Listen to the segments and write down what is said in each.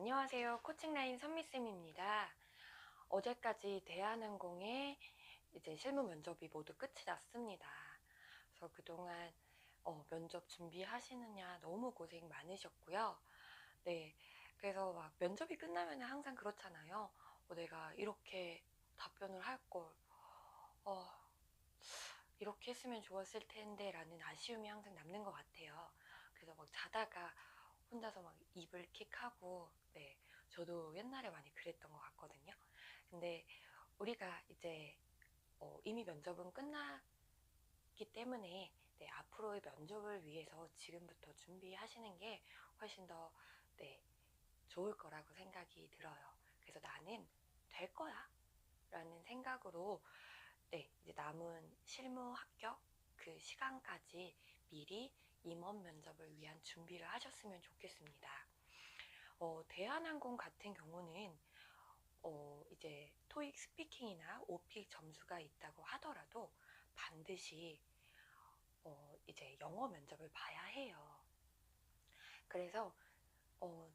안녕하세요. 코칭라인 선미쌤입니다. 어제까지 대한항공의 이제 실무 면접이 모두 끝이 났습니다. 그래서 그동안 면접 준비하시느냐 너무 고생 많으셨고요. 네. 그래서 막 면접이 끝나면 항상 그렇잖아요. 내가 이렇게 답변을 할 걸, 어, 이렇게 했으면 좋았을 텐데 라는 아쉬움이 항상 남는 것 같아요. 그래서 막 자다가 혼자서 막 입을 킥하고, 네, 저도 옛날에 많이 그랬던 것 같거든요. 근데 우리가 이제 이미 면접은 끝났기 때문에, 네, 앞으로의 면접을 위해서 지금부터 준비하시는 게 훨씬 더, 네, 좋을 거라고 생각이 들어요. 그래서 나는 될 거야 라는 생각으로, 네, 이제 남은 실무 합격 그 시간까지 미리 임원 면접을 위한 준비를 하셨으면 좋겠습니다. 대한항공 같은 경우는 이제 토익 스피킹이나 오픽 점수가 있다고 하더라도 반드시 이제 영어 면접을 봐야 해요. 그래서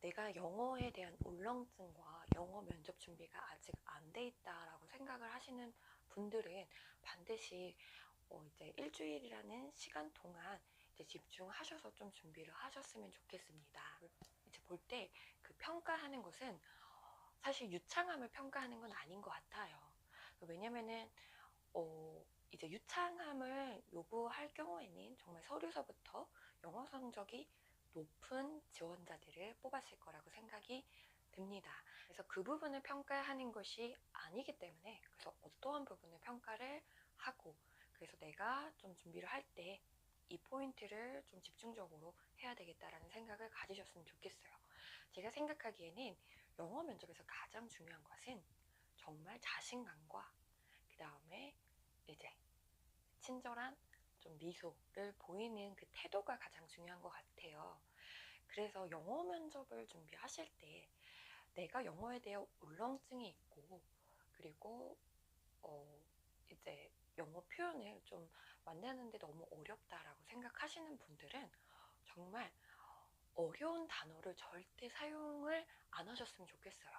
내가 영어에 대한 울렁증과 영어 면접 준비가 아직 안 돼 있다라고 생각을 하시는 분들은 반드시 이제 일주일이라는 시간 동안 이제 집중하셔서 좀 준비를 하셨으면 좋겠습니다. 이제 볼 때 그 평가하는 것은 사실 유창함을 평가하는 건 아닌 것 같아요. 왜냐면은 이제 유창함을 요구할 경우에는 정말 서류서부터 영어 성적이 높은 지원자들을 뽑았을 거라고 생각이 듭니다. 그래서 그 부분을 평가하는 것이 아니기 때문에 그래서 어떠한 부분을 평가를 하고 그래서 내가 좀 준비를 할 때 이 포인트를 좀 집중적으로 해야 되겠다라는 생각을 가지셨으면 좋겠어요. 제가 생각하기에는 영어 면접에서 가장 중요한 것은 정말 자신감과 그 다음에 이제 친절한 좀 미소를 보이는 그 태도가 가장 중요한 것 같아요. 그래서 영어 면접을 준비하실 때 내가 영어에 대한 울렁증이 있고 그리고 이제 영어 표현을 좀 만드는데 너무 어렵다라고 생각하시는 분들은 정말 어려운 단어를 절대 사용을 안 하셨으면 좋겠어요.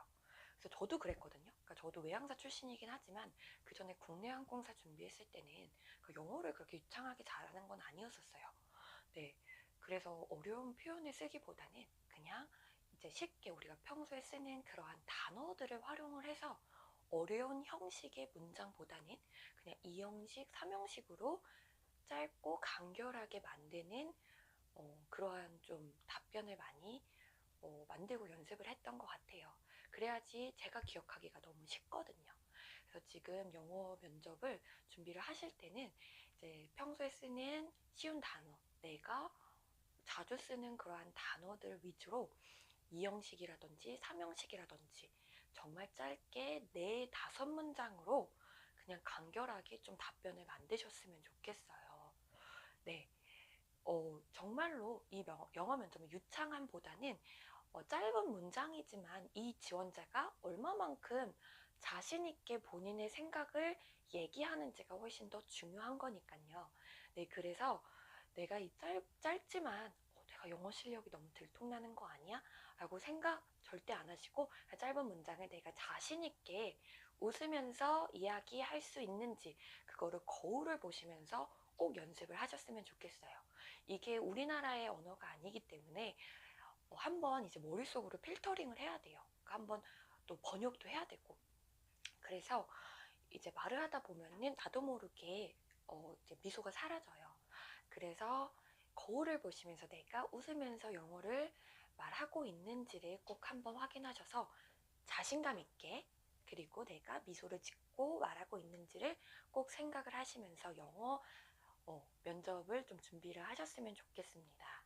그래서 저도 그랬거든요. 그러니까 저도 외항사 출신이긴 하지만 그 전에 국내 항공사 준비했을 때는 그 영어를 그렇게 유창하게 잘하는 건 아니었었어요. 네. 그래서 어려운 표현을 쓰기보다는 그냥 이제 쉽게 우리가 평소에 쓰는 그러한 단어들을 활용을 해서 어려운 형식의 문장보다는 그냥 2형식, 3형식으로 짧고 간결하게 만드는 그러한 좀 답변을 많이 만들고 연습을 했던 것 같아요. 그래야지 제가 기억하기가 너무 쉽거든요. 그래서 지금 영어 면접을 준비를 하실 때는 이제 평소에 쓰는 쉬운 단어, 내가 자주 쓰는 그러한 단어들 위주로 2형식이라든지 3형식이라든지 정말 짧게 4, 5문장으로 그냥 간결하게 좀 답변을 만드셨으면 좋겠어요. 네. 정말로 이 영어 면접은 유창함보다는 짧은 문장이지만 이 지원자가 얼마만큼 자신 있게 본인의 생각을 얘기하는지가 훨씬 더 중요한 거니까요. 네, 그래서 내가 이 짧지만 내가 영어 실력이 너무 들통나는 거 아니야? 라고 생각 절대 안 하시고 짧은 문장을 내가 자신 있게 웃으면서 이야기할 수 있는지 그거를 거울을 보시면서 꼭 연습을 하셨으면 좋겠어요. 이게 우리나라의 언어가 아니기 때문에 한번 이제 머릿속으로 필터링을 해야 돼요. 그러니까 한번 또 번역도 해야 되고. 그래서 이제 말을 하다 보면은 나도 모르게 이제 미소가 사라져요. 그래서 거울을 보시면서 내가 웃으면서 영어를 말하고 있는지를 꼭 한번 확인하셔서 자신감 있게 그리고 내가 미소를 짓고 말하고 있는지를 꼭 생각을 하시면서 영어 면접을 좀 준비를 하셨으면 좋겠습니다.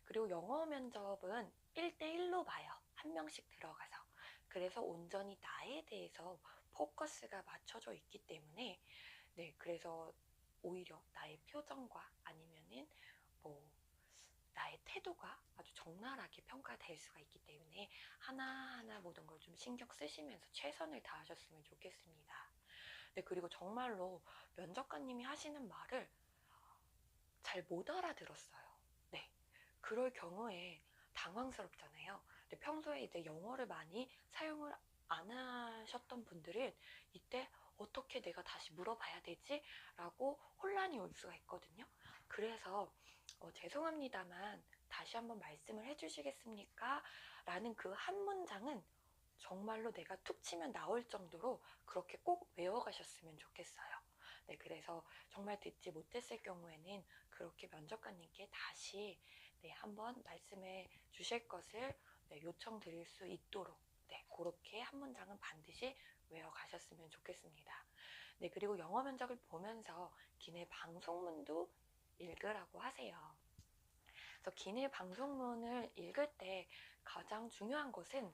그리고 영어 면접은 1대1로 봐요. 한 명씩 들어가서. 그래서 온전히 나에 대해서 포커스가 맞춰져 있기 때문에 네, 그래서 오히려 나의 표정과 아니면은 뭐 나의 태도가 아주 적나라하게 평가될 수가 있기 때문에 하나하나 모든 걸 좀 신경 쓰시면서 최선을 다하셨으면 좋겠습니다. 네, 그리고 정말로 면접관님이 하시는 말을 잘 못 알아들었어요. 네. 그럴 경우에 당황스럽잖아요. 근데 평소에 이제 영어를 많이 사용을 안 하셨던 분들은 이때 어떻게 내가 다시 물어봐야 되지? 라고 혼란이 올 수가 있거든요. 그래서 죄송합니다만 다시 한번 말씀을 해주시겠습니까? 라는 그 한 문장은 정말로 내가 툭 치면 나올 정도로 그렇게 꼭 외워가셨으면 좋겠어요. 네, 그래서 정말 듣지 못했을 경우에는 그렇게 면접관님께 다시 한번 말씀해 주실 것을 요청드릴 수 있도록 그렇게 한 문장은 반드시 외워가셨으면 좋겠습니다. 네, 그리고 영어 면접을 보면서 기내 방송문도 읽으라고 하세요. 그래서 기내 방송문을 읽을 때 가장 중요한 것은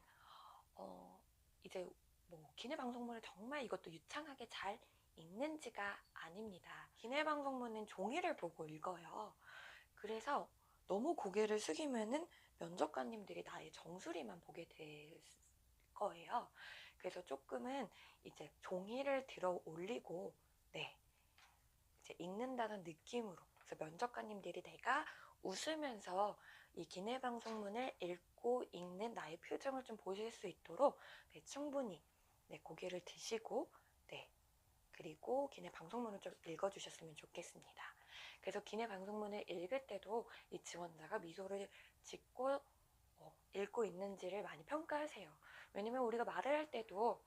이제 뭐 기내 방송문을 정말 이것도 유창하게 잘 읽는지가 아닙니다. 기내 방송문은 종이를 보고 읽어요. 그래서 너무 고개를 숙이면은 면접관님들이 나의 정수리만 보게 될 거예요. 그래서 조금은 이제 종이를 들어 올리고 이제 읽는다는 느낌으로, 그래서 면접관님들이 내가 웃으면서 이 기내 방송문을 읽고 읽는 나의 표정을 좀 보실 수 있도록 충분히 고개를 드시고 그리고 기내 방송문을 좀 읽어주셨으면 좋겠습니다. 그래서 기내 방송문을 읽을 때도 이 지원자가 미소를 짓고 읽고 있는지를 많이 평가하세요. 왜냐면 우리가 말을 할 때도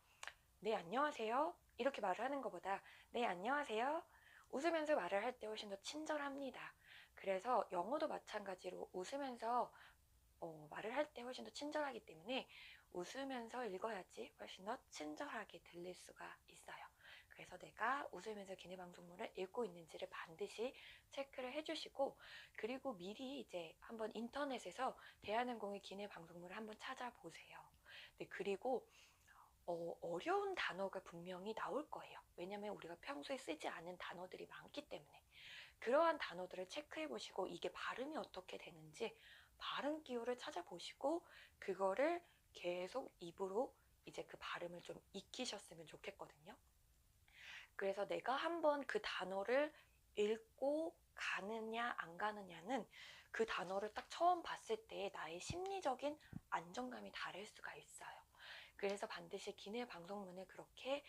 네 안녕하세요 이렇게 말을 하는 것보다 네 안녕하세요 웃으면서 말을 할 때 훨씬 더 친절합니다. 그래서 영어도 마찬가지로 웃으면서 말을 할 때 훨씬 더 친절하기 때문에 웃으면서 읽어야지 훨씬 더 친절하게 들릴 수가 있어요. 그래서 내가 웃으면서 기내 방송문을 읽고 있는지를 반드시 체크를 해주시고, 그리고 미리 이제 한번 인터넷에서 대한항공의 기내 방송문을 한번 찾아보세요. 네, 그리고 어려운 단어가 분명히 나올 거예요. 왜냐면 우리가 평소에 쓰지 않은 단어들이 많기 때문에 그러한 단어들을 체크해 보시고 이게 발음이 어떻게 되는지 발음 기호를 찾아보시고 그거를 계속 입으로 이제 그 발음을 좀 익히셨으면 좋겠거든요. 그래서 내가 한번 그 단어를 읽고 가느냐 안 가느냐는 그 단어를 딱 처음 봤을 때 나의 심리적인 안정감이 다를 수가 있어요. 그래서 반드시 기내 방송문을 그렇게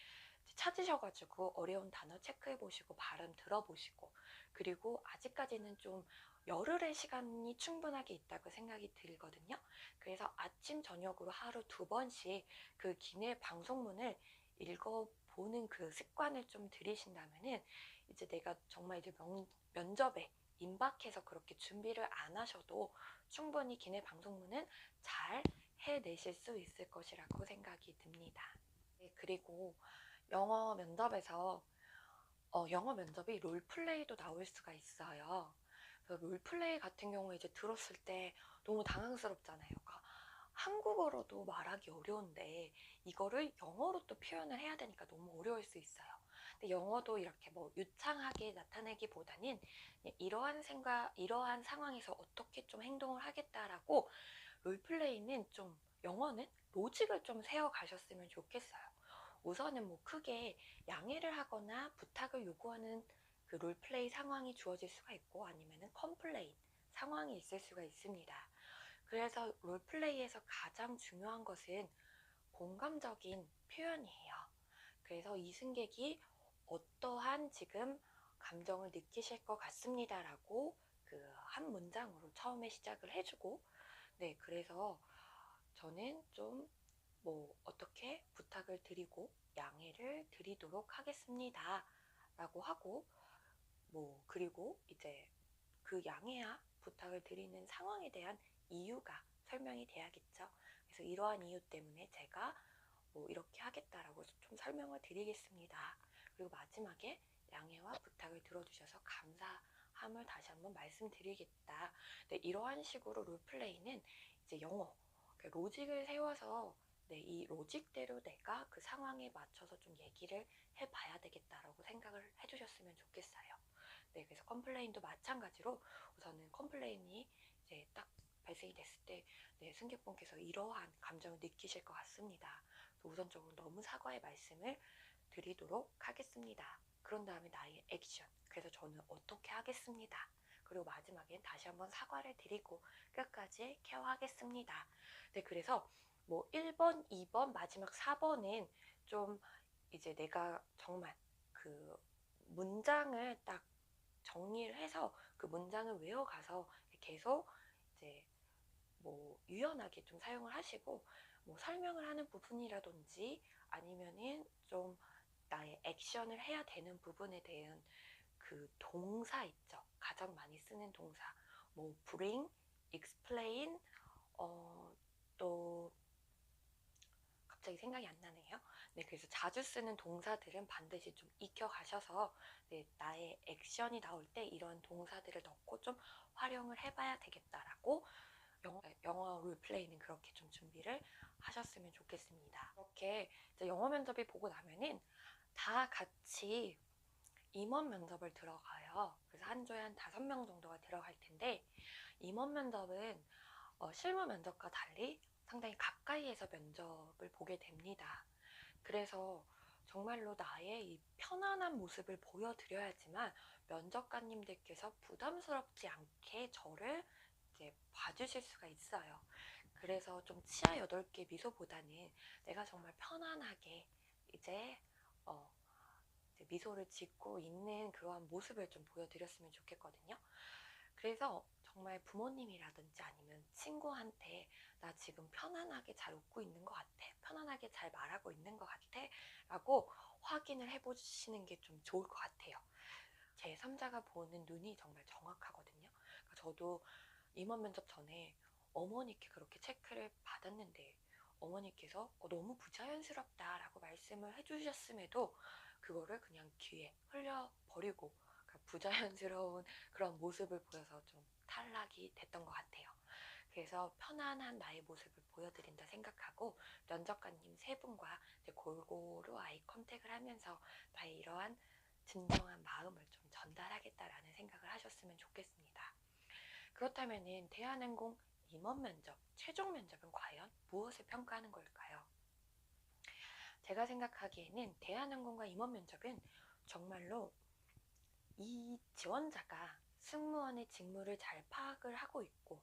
찾으셔가지고 어려운 단어 체크해보시고 발음 들어보시고, 그리고 아직까지는 좀 열흘의 시간이 충분하게 있다고 생각이 들거든요. 그래서 아침 저녁으로 하루 2번씩 그 기내 방송문을 읽어보는 그 습관을 좀 들이신다면은 이제 내가 정말 이제 면접에 임박해서 그렇게 준비를 안 하셔도 충분히 기내 방송문은 잘 해내실 수 있을 것이라고 생각이 듭니다. 네, 그리고 영어 면접에서 영어 면접이 롤플레이도 나올 수가 있어요. 그래서 롤플레이 같은 경우에 이제 들었을 때 너무 당황스럽잖아요. 그러니까 한국어로도 말하기 어려운데 이거를 영어로 또 표현을 해야 되니까 너무 어려울 수 있어요. 근데 영어도 이렇게 뭐 유창하게 나타내기보다는 이러한 상황에서 어떻게 좀 행동을 하겠다라고, 롤플레이는 좀 영어는 로직을 좀 세워 가셨으면 좋겠어요. 우선은 뭐 크게 양해를 하거나 부탁을 요구하는 그 롤플레이 상황이 주어질 수가 있고, 아니면은 컴플레인 상황이 있을 수가 있습니다. 그래서 롤플레이에서 가장 중요한 것은 공감적인 표현이에요. 그래서 이 승객이 어떠한 지금 감정을 느끼실 것 같습니다 라고 그 한 문장으로 처음에 시작을 해주고, 그래서 저는 좀 뭐 어떻게 부탁을 드리고 양해를 드리도록 하겠습니다 라고 하고, 뭐 그리고 이제 그 양해와 부탁을 드리는 상황에 대한 이유가 설명이 돼야겠죠. 그래서 이러한 이유 때문에 제가 뭐 이렇게 하겠다라고 좀 설명을 드리겠습니다. 그리고 마지막에 양해와 부탁을 들어주셔서 감사함을 다시 한번 말씀드리겠다. 이러한 식으로 롤플레이는 이제 영어 로직을 세워서 이 로직대로 내가 그 상황에 맞춰서 좀 얘기를 해봐야 되겠다라고 생각을 해주셨으면 좋겠어요. 그래서 컴플레인도 마찬가지로 우선은 컴플레인이 이제 딱 발생이 됐을 때 승객분께서 이러한 감정을 느끼실 것 같습니다. 우선적으로 너무 사과의 말씀을 드리도록 하겠습니다. 그런 다음에 나의 액션. 그래서 저는 어떻게 하겠습니다. 그리고 마지막엔 다시 한번 사과를 드리고 끝까지 케어하겠습니다. 네, 그래서 뭐 1번, 2번, 마지막 4번은 좀 이제 내가 정말 그 문장을 딱 정리를 해서 그 문장을 외워가서 계속 이제 뭐 유연하게 좀 사용을 하시고, 뭐 설명을 하는 부분이라든지 아니면은 좀 나의 액션을 해야 되는 부분에 대한 그 동사 있죠. 가장 많이 쓰는 동사. 뭐 bring, explain, 또 갑자기 생각이 안 나네요. 네, 그래서 자주 쓰는 동사들은 반드시 좀 익혀 가셔서 네, 나의 액션이 나올 때 이런 동사들을 넣고 좀 활용을 해봐야 되겠다라고 영어 롤플레이는 그렇게 좀 준비를 하셨으면 좋겠습니다. 이렇게 이제 영어 면접이 보고 나면은 다 같이 임원 면접을 들어가요. 그래서 한 조에 한 5명 정도가 들어갈 텐데, 임원 면접은 실무 면접과 달리 상당히 가까이에서 면접을 보게 됩니다. 그래서 정말로 나의 이 편안한 모습을 보여드려야지만 면접관님들께서 부담스럽지 않게 저를 이제 봐주실 수가 있어요. 그래서 좀 치아 8개 미소보다는 내가 정말 편안하게 이제 어, 이제 미소를 짓고 있는 그러한 모습을 좀 보여드렸으면 좋겠거든요. 그래서 정말 부모님이라든지 아니면 친구한테 나 지금 편안하게 잘 웃고 있는 것 같아, 편안하게 잘 말하고 있는 것 같아 라고 확인을 해보시는 게 좀 좋을 것 같아요. 제3자가 보는 눈이 정말 정확하거든요. 그러니까 저도 임원 면접 전에 어머니께 그렇게 체크를 받았는데 어머니께서 너무 부자연스럽다라고 말씀을 해주셨음에도 그거를 그냥 귀에 흘려버리고, 그러니까 부자연스러운 그런 모습을 보여서 좀 탈락이 됐던 것 같아요. 그래서 편안한 나의 모습을 보여드린다 생각하고 면접관님 3분과 골고루 아이 컨택을 하면서 나의 이러한 진정한 마음을 좀 전달하겠다라는 생각을 하셨으면 좋겠습니다. 그렇다면 대한항공 임원 면접, 최종 면접은 과연 무엇을 평가하는 걸까요? 제가 생각하기에는 대한항공과 임원 면접은 정말로 이 지원자가 승무원의 직무를 잘 파악을 하고 있고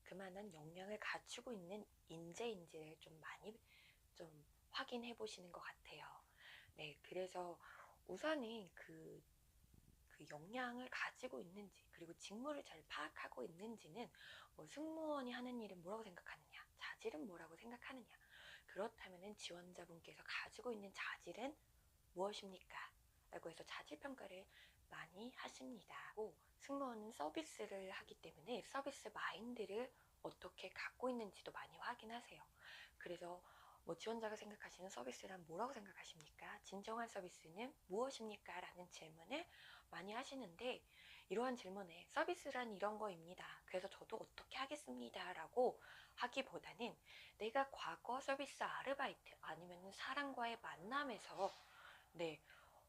그만한 역량을 갖추고 있는 인재인지를 좀 많이 좀 확인해 보시는 것 같아요. 네, 그래서 우선은 그 역량을 가지고 있는지, 그리고 직무를 잘 파악하고 있는지는 뭐 승무원이 하는 일은 뭐라고 생각하느냐, 자질은 뭐라고 생각하느냐, 그렇다면 지원자분께서 가지고 있는 자질은 무엇입니까? 라고 해서 자질평가를 많이 하십니다. 승무원은 서비스를 하기 때문에 서비스 마인드를 어떻게 갖고 있는지도 많이 확인하세요. 그래서 뭐 지원자가 생각하시는 서비스란 뭐라고 생각하십니까? 진정한 서비스는 무엇입니까? 라는 질문을 많이 하시는데, 이러한 질문에 서비스란 이런 거입니다. 그래서 저도 어떻게 하겠습니다. 라고 하기보다는 내가 과거 서비스 아르바이트 아니면 사람과의 만남에서 네,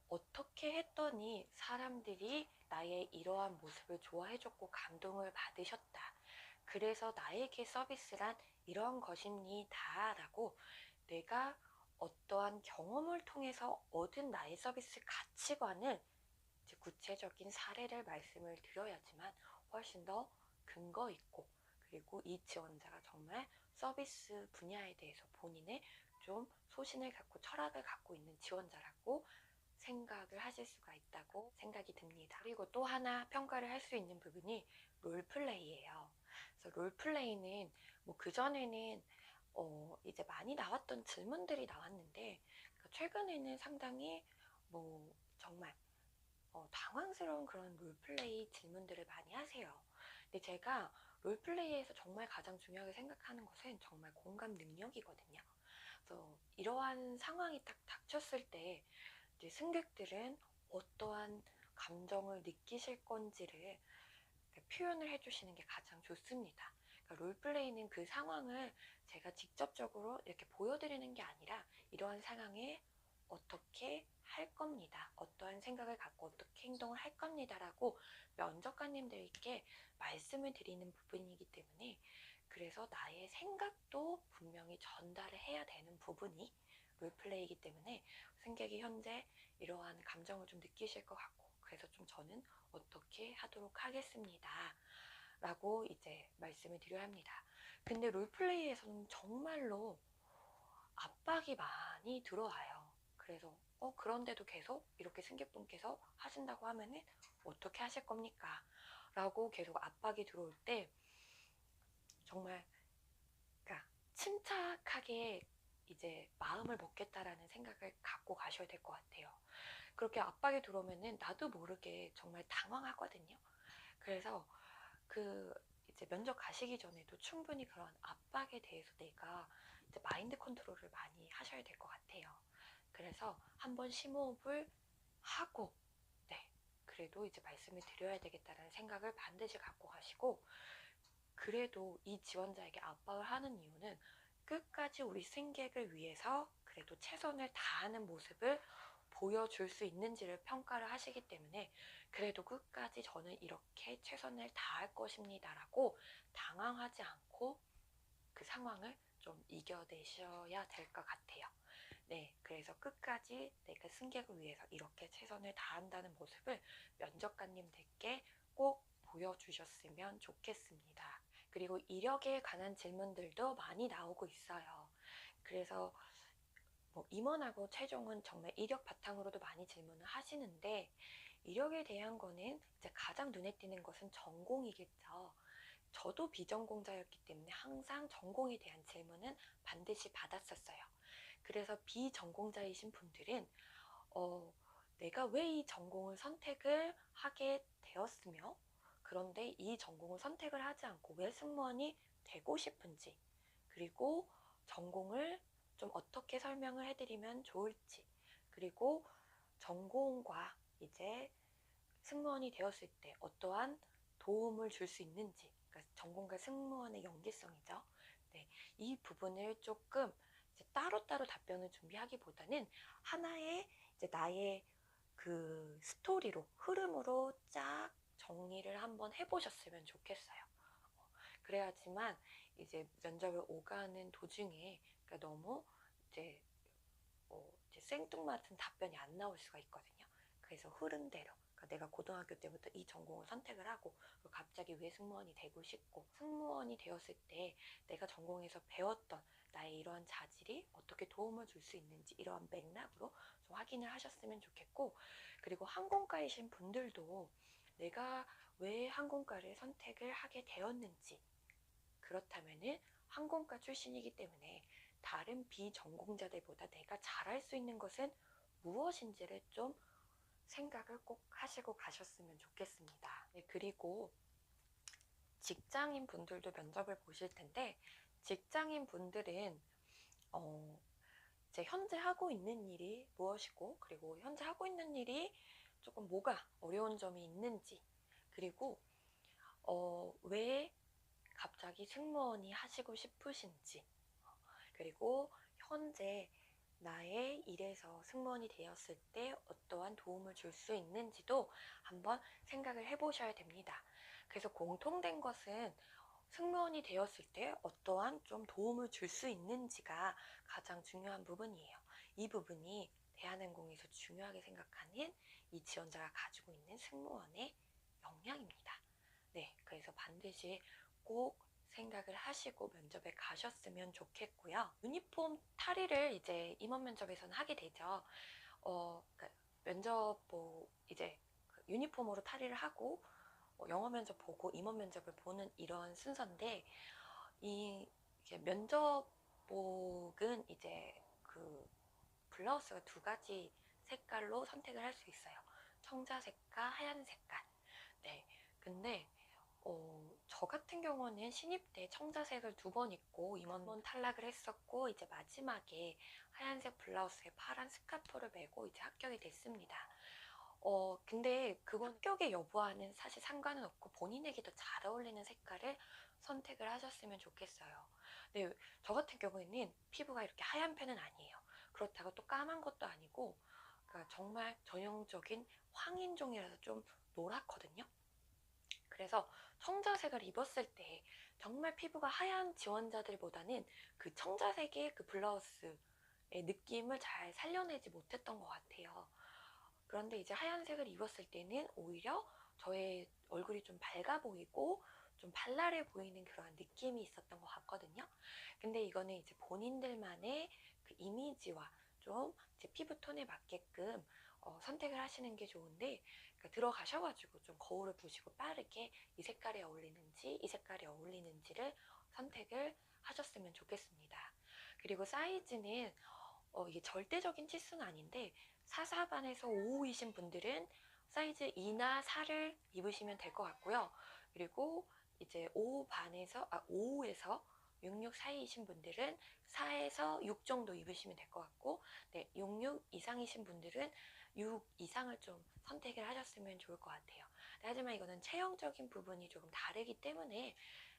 어떻게 했더니 사람들이 나의 이러한 모습을 좋아해줬고 감동을 받으셨다. 그래서 나에게 서비스란 이런 것입니다. 라고 내가 어떠한 경험을 통해서 얻은 나의 서비스 가치관을 이제 구체적인 사례를 말씀을 드려야지만 훨씬 더 근거 있고, 그리고 이 지원자가 정말 서비스 분야에 대해서 본인의 좀 소신을 갖고 철학을 갖고 있는 지원자라고 생각을 하실 수가 있다고 생각이 듭니다. 그리고 또 하나 평가를 할 수 있는 부분이 롤플레이예요. 그래서 롤플레이는 뭐 그전에는 이제 많이 나왔던 질문들이 나왔는데, 그러니까 최근에는 상당히 뭐 정말 당황스러운 그런 롤플레이 질문들을 많이 하세요. 근데 제가 롤플레이에서 정말 가장 중요하게 생각하는 것은 정말 공감 능력이거든요. 그래서 이러한 상황이 딱 닥쳤을 때 이제 승객들은 어떠한 감정을 느끼실 건지를 표현을 해주시는 게 가장 좋습니다. 그러니까 롤플레이는 그 상황을 제가 직접적으로 이렇게 보여드리는 게 아니라 이러한 상황에 어떻게 할 겁니다. 어떠한 생각을 갖고 어떻게 행동을 할 겁니다라고 면접관님들께 말씀을 드리는 부분이기 때문에, 그래서 나의 생각도 분명히 전달을 해야 되는 부분이 롤플레이이기 때문에 승객이 현재 이러한 감정을 좀 느끼실 것 같고, 그래서 좀 저는 어떻게 하도록 하겠습니다. 라고 이제 말씀을 드려야 합니다. 근데 롤플레이에서는 정말로 압박이 많이 들어와요. 그래서 그런데도 계속 이렇게 승객분께서 하신다고 하면은 어떻게 하실 겁니까? 라고 계속 압박이 들어올 때 정말 그러니까 침착하게 이제 마음을 먹겠다라는 생각을 갖고 가셔야 될 것 같아요. 그렇게 압박이 들어오면은 나도 모르게 정말 당황하거든요. 그래서 그 이제 면접 가시기 전에도 충분히 그런 압박에 대해서 내가 이제 마인드 컨트롤을 많이 하셔야 될 것 같아요. 그래서 한번 심호흡을 하고, 네, 그래도 이제 말씀을 드려야 되겠다는 생각을 반드시 갖고 가시고, 그래도 이 지원자에게 압박을 하는 이유는 끝까지 우리 승객을 위해서 그래도 최선을 다하는 모습을 보여줄 수 있는지를 평가를 하시기 때문에 그래도 끝까지 저는 이렇게 최선을 다할 것입니다 라고 당황하지 않고 그 상황을 좀 이겨내셔야 될 것 같아요. 네, 그래서 끝까지 내가 승객을 위해서 이렇게 최선을 다한다는 모습을 면접관님들께 꼭 보여주셨으면 좋겠습니다. 그리고 이력에 관한 질문들도 많이 나오고 있어요. 그래서 뭐 임원하고 최종은 정말 이력 바탕으로도 많이 질문을 하시는데 이력에 대한 거는 이제 가장 눈에 띄는 것은 전공이겠죠. 저도 비전공자였기 때문에 항상 전공에 대한 질문은 반드시 받았었어요. 그래서 비전공자이신 분들은 내가 왜 이 전공을 선택을 하게 되었으며 그런데 이 전공을 선택을 하지 않고 왜 승무원이 되고 싶은지 그리고 전공을 좀 어떻게 설명을 해드리면 좋을지 그리고 전공과 이제 승무원이 되었을 때 어떠한 도움을 줄 수 있는지 그러니까 전공과 승무원의 연계성이죠. 네, 이 부분을 조금 이제 따로따로 답변을 준비하기보다는 하나의 이제 나의 그 스토리로 흐름으로 쫙 정리를 한번 해보셨으면 좋겠어요. 그래야지만 이제 면접을 오가는 도중에 그러니까 너무 이제 이제 생뚱맞은 답변이 안 나올 수가 있거든요. 그래서 흐름대로 그러니까 내가 고등학교 때부터 이 전공을 선택을 하고 갑자기 왜 승무원이 되고 싶고 승무원이 되었을 때 내가 전공에서 배웠던 나의 이러한 자질이 어떻게 도움을 줄 수 있는지 이러한 맥락으로 좀 확인을 하셨으면 좋겠고 그리고 항공과이신 분들도 내가 왜 항공과를 선택을 하게 되었는지 그렇다면은 항공과 출신이기 때문에 다른 비전공자들보다 내가 잘할 수 있는 것은 무엇인지를 좀 생각을 꼭 하시고 가셨으면 좋겠습니다. 네, 그리고 직장인 분들도 면접을 보실 텐데 직장인 분들은 이제 현재 하고 있는 일이 무엇이고 그리고 현재 하고 있는 일이 조금 뭐가 어려운 점이 있는지 그리고 왜 갑자기 승무원이 하시고 싶으신지 그리고 현재 나의 일에서 승무원이 되었을 때 어떠한 도움을 줄 수 있는지도 한번 생각을 해보셔야 됩니다. 그래서 공통된 것은 승무원이 되었을 때 어떠한 좀 도움을 줄 수 있는지가 가장 중요한 부분이에요. 이 부분이 대한항공에서 중요하게 생각하는 이 지원자가 가지고 있는 승무원의 역량입니다. 네, 그래서 반드시 꼭 생각을 하시고 면접에 가셨으면 좋겠고요. 유니폼 탈의를 이제 임원 면접에서는 하게 되죠. 그러니까 면접 이제 유니폼으로 탈의를 하고 영어 면접 보고 임원 면접을 보는 이런 순서인데 이게 면접복은 이제 그 블라우스가 두 가지 색깔로 선택을 할 수 있어요. 청자색과 하얀 색깔. 네, 근데 저 같은 경우는 신입 때 청자색을 2번 입고 임원 탈락을 했었고 이제 마지막에 하얀색 블라우스에 파란 스카프를 메고 이제 합격이 됐습니다. 근데 그건 합격의 여부와는 사실 상관은 없고 본인에게 더 잘 어울리는 색깔을 선택을 하셨으면 좋겠어요. 네, 저 같은 경우에는 피부가 이렇게 하얀 편은 아니에요. 그렇다고 또 까만 것도 아니고 그러니까 정말 전형적인 황인종이라서 좀 노랗거든요. 그래서 청자색을 입었을 때 정말 피부가 하얀 지원자들보다는 그 청자색의 그 블라우스의 느낌을 잘 살려내지 못했던 것 같아요. 그런데 이제 하얀색을 입었을 때는 오히려 저의 얼굴이 좀 밝아 보이고 좀 발랄해 보이는 그런 느낌이 있었던 것 같거든요. 근데 이거는 이제 본인들만의 그 이미지와 좀 제 피부톤에 맞게끔 선택을 하시는 게 좋은데, 그러니까 들어가셔가지고 좀 거울을 보시고 빠르게 이 색깔에 어울리는지 이 색깔에 어울리는지를 선택을 하셨으면 좋겠습니다. 그리고 사이즈는 이게 절대적인 치수는 아닌데 4사반에서 55이신 분들은 사이즈 2나 4를 입으시면 될 것 같고요. 그리고 이제 5에서 66 사이이신 분들은 4에서 6 정도 입으시면 될 것 같고, 네, 66 이상이신 분들은 6 이상을 좀 선택을 하셨으면 좋을 것 같아요. 네, 하지만 이거는 체형적인 부분이 조금 다르기 때문에,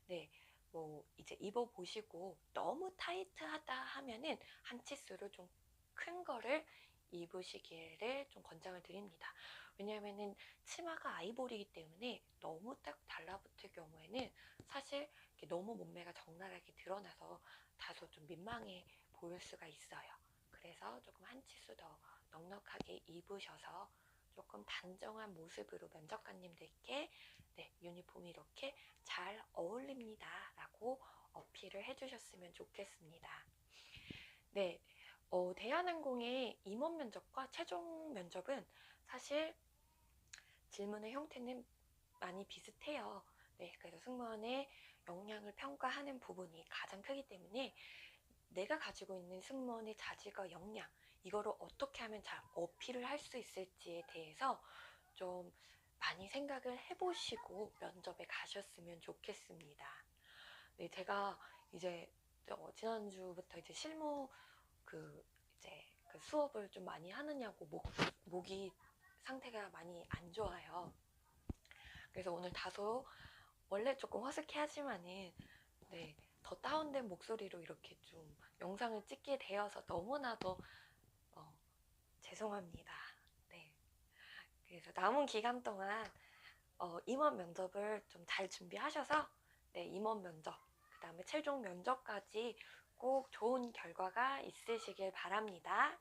네, 뭐 이제 입어보시고 너무 타이트하다 하면은 한 치수를 좀 큰 거를 입으시기를 좀 권장을 드립니다. 왜냐하면은 치마가 아이보리이기 때문에 너무 딱 달라붙을 경우에는 사실 너무 몸매가 적나라하게 드러나서 다소 좀 민망해 보일 수가 있어요. 그래서 조금 한 치수 더 넉넉하게 입으셔서 조금 단정한 모습으로 면접관님들께, 네, 유니폼이 이렇게 잘 어울립니다 라고 어필을 해주셨으면 좋겠습니다. 네, 대한항공의 임원 면접과 최종 면접은 사실 질문의 형태는 많이 비슷해요. 네, 그래서 승무원의 역량을 평가하는 부분이 가장 크기 때문에 내가 가지고 있는 승무원의 자질과 역량, 이거를 어떻게 하면 잘 어필을 할 수 있을지에 대해서 좀 많이 생각을 해보시고 면접에 가셨으면 좋겠습니다. 네, 제가 이제 지난주부터 이제 실무 이제 그 수업을 좀 많이 하느냐고 목이 상태가 많이 안 좋아요. 그래서 오늘 다소 원래 조금 허스키하지만은, 네, 더 다운된 목소리로 이렇게 좀 영상을 찍게 되어서 너무나도 죄송합니다. 네. 그래서 남은 기간 동안 임원 면접을 좀 잘 준비하셔서, 네, 임원 면접, 그 다음에 최종 면접까지 꼭 좋은 결과가 있으시길 바랍니다.